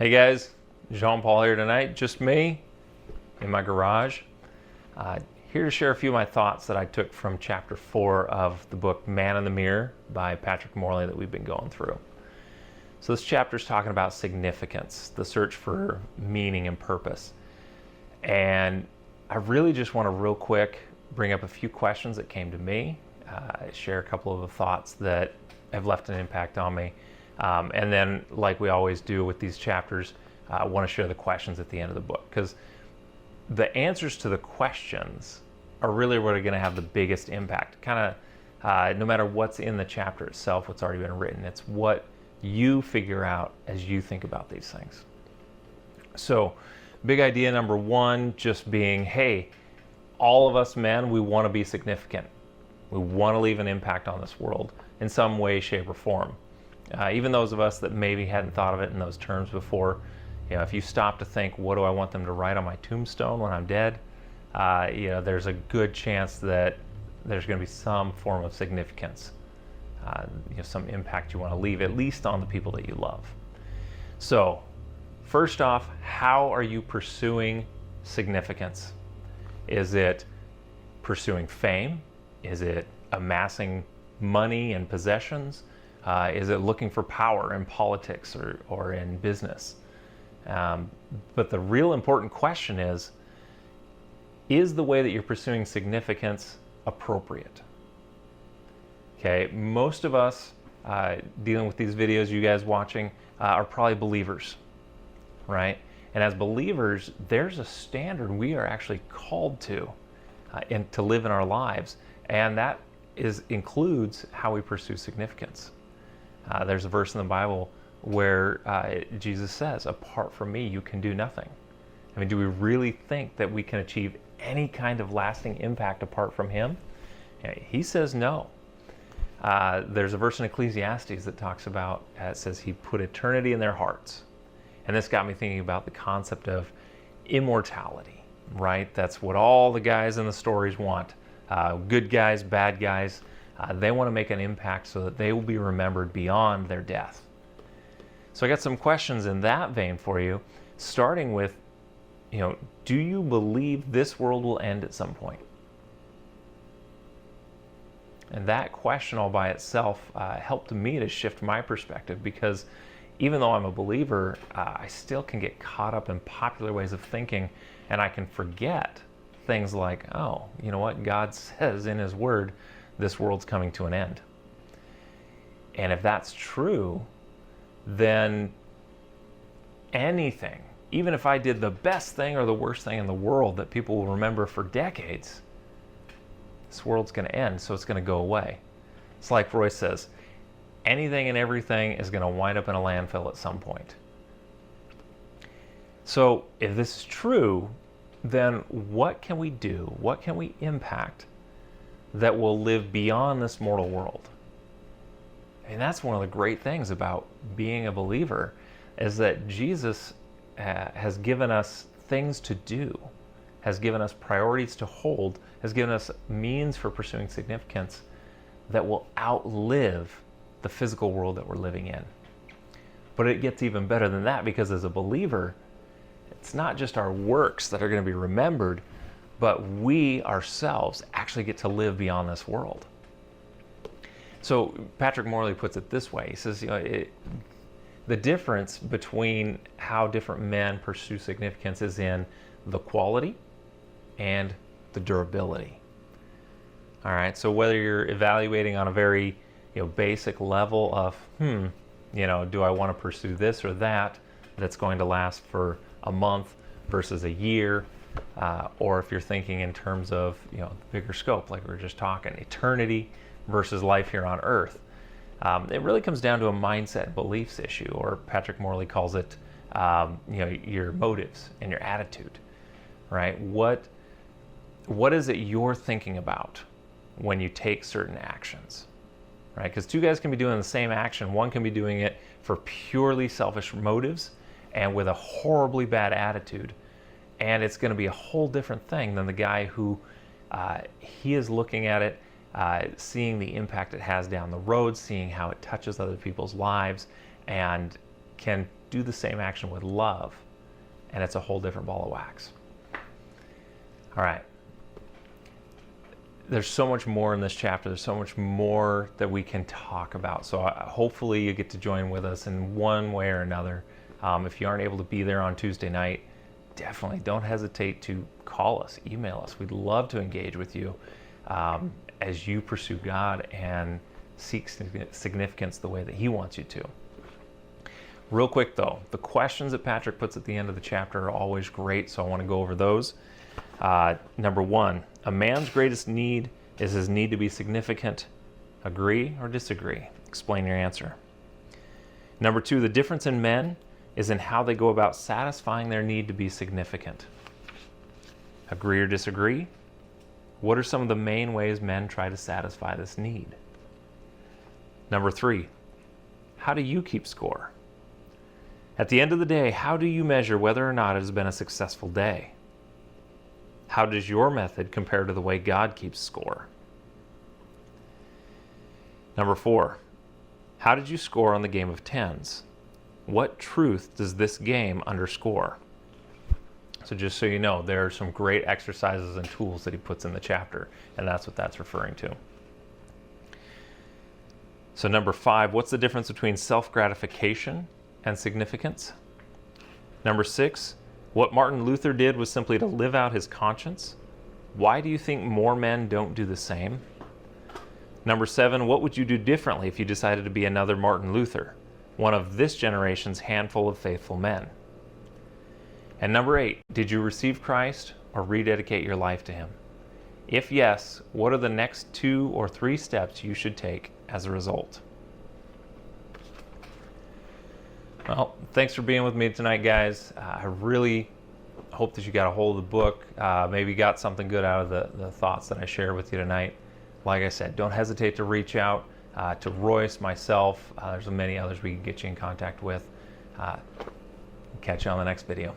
Hey guys, Jean-Paul here tonight, just me in my garage. Here to share a few of my thoughts that I took from chapter 4 of the book Man in the Mirror by Patrick Morley that we've been going through. So this chapter is talking about significance, the search for meaning and purpose. And I really just want to real quick bring up a few questions that came to me, share a couple of the thoughts that have left an impact on me. And then, like we always do with these chapters, I want to share the questions at the end of the book, because the answers to the questions are really what are going to have the biggest impact. Kind of no matter what's in the chapter itself, what's already been written, it's what you figure out as you think about these things. So, big idea number one just being, hey, all of us men, we want to be significant. We want to leave an impact on this world in some way, shape, or form. Even those of us that maybe hadn't thought of it in those terms before, if you stop to think, what do I want them to write on my tombstone when I'm dead? There's a good chance that there's going to be some form of significance, some impact you want to leave, at least on the people that you love. So, first off, how are you pursuing significance? Is it pursuing fame? Is it amassing money and possessions? Is it looking for power in politics or in business? But the real important question is the way that you're pursuing significance appropriate? Okay, most of us dealing with these videos, you guys watching, are probably believers, right? And as believers, there's a standard we are actually called to and to live in our lives, and that includes how we pursue significance. There's a verse in the Bible where Jesus says, apart from me, you can do nothing. I mean, do we really think that we can achieve any kind of lasting impact apart from him? He says no. There's a verse in Ecclesiastes that talks about, it says he put eternity in their hearts. And this got me thinking about the concept of immortality, right? That's what all the guys in the stories want. Good guys, bad guys. They want to make an impact so that they will be remembered beyond their death. So I got some questions in that vein for you, starting with, do you believe this world will end at some point? And that question all by itself helped me to shift my perspective, because even though I'm a believer, I still can get caught up in popular ways of thinking, and I can forget things like, oh, you know what? God says in his word, this world's coming to an end. And if that's true, then anything, even if I did the best thing or the worst thing in the world that people will remember for decades, this world's going to end, so it's going to go away. It's like Roy says, anything and everything is going to wind up in a landfill at some point. So if this is true, then what can we do? What can we impact that will live beyond this mortal world? And that's one of the great things about being a believer, is that Jesus has given us things to do, has given us priorities to hold, has given us means for pursuing significance that will outlive the physical world that we're living in. But it gets even better than that, because as a believer, it's not just our works that are going to be remembered, but we ourselves actually get to live beyond this world. So Patrick Morley puts it this way. He says, the difference between how different men pursue significance is in the quality and the durability. All right, so whether you're evaluating on a very basic level of, do I want to pursue this or that that's going to last for a month versus a year, or if you're thinking in terms of the bigger scope, like we were just talking, eternity versus life here on earth. It really comes down to a mindset beliefs issue, or Patrick Morley calls it your motives and your attitude, right? What is it you're thinking about when you take certain actions, right? Because two guys can be doing the same action. One can be doing it for purely selfish motives and with a horribly bad attitude, and it's going to be a whole different thing than the guy who he is looking at it, seeing the impact it has down the road, seeing how it touches other people's lives, and can do the same action with love, and it's a whole different ball of wax. All right. There's so much more in this chapter. There's so much more that we can talk about. So hopefully you get to join with us in one way or another. If you aren't able to be there on Tuesday night, definitely don't hesitate to call us, email us. We'd love to engage with you as you pursue God and seek significance the way that He wants you to. Real quick though, the questions that Patrick puts at the end of the chapter are always great, so I want to go over those. Number 1, a man's greatest need is his need to be significant. Agree or disagree? Explain your answer. Number 2, the difference in men is in how they go about satisfying their need to be significant. Agree or disagree? What are some of the main ways men try to satisfy this need? Number 3, how do you keep score? At the end of the day, how do you measure whether or not it has been a successful day? How does your method compare to the way God keeps score? Number 4, how did you score on the game of tens? What truth does this game underscore? So just so you know, there are some great exercises and tools that he puts in the chapter, and that's what that's referring to. So number 5, what's the difference between self-gratification and significance? Number 6, what Martin Luther did was simply to live out his conscience. Why do you think more men don't do the same? Number 7, what would you do differently if you decided to be another Martin Luther, one of this generation's handful of faithful men? And number 8, did you receive Christ or rededicate your life to Him? If yes, what are the next 2 or 3 steps you should take as a result? Well, thanks for being with me tonight, guys. I really hope that you got a hold of the book, maybe got something good out of the thoughts that I shared with you tonight. Like I said, don't hesitate to reach out to Royce, myself. There's many others we can get you in contact with. Catch you on the next video.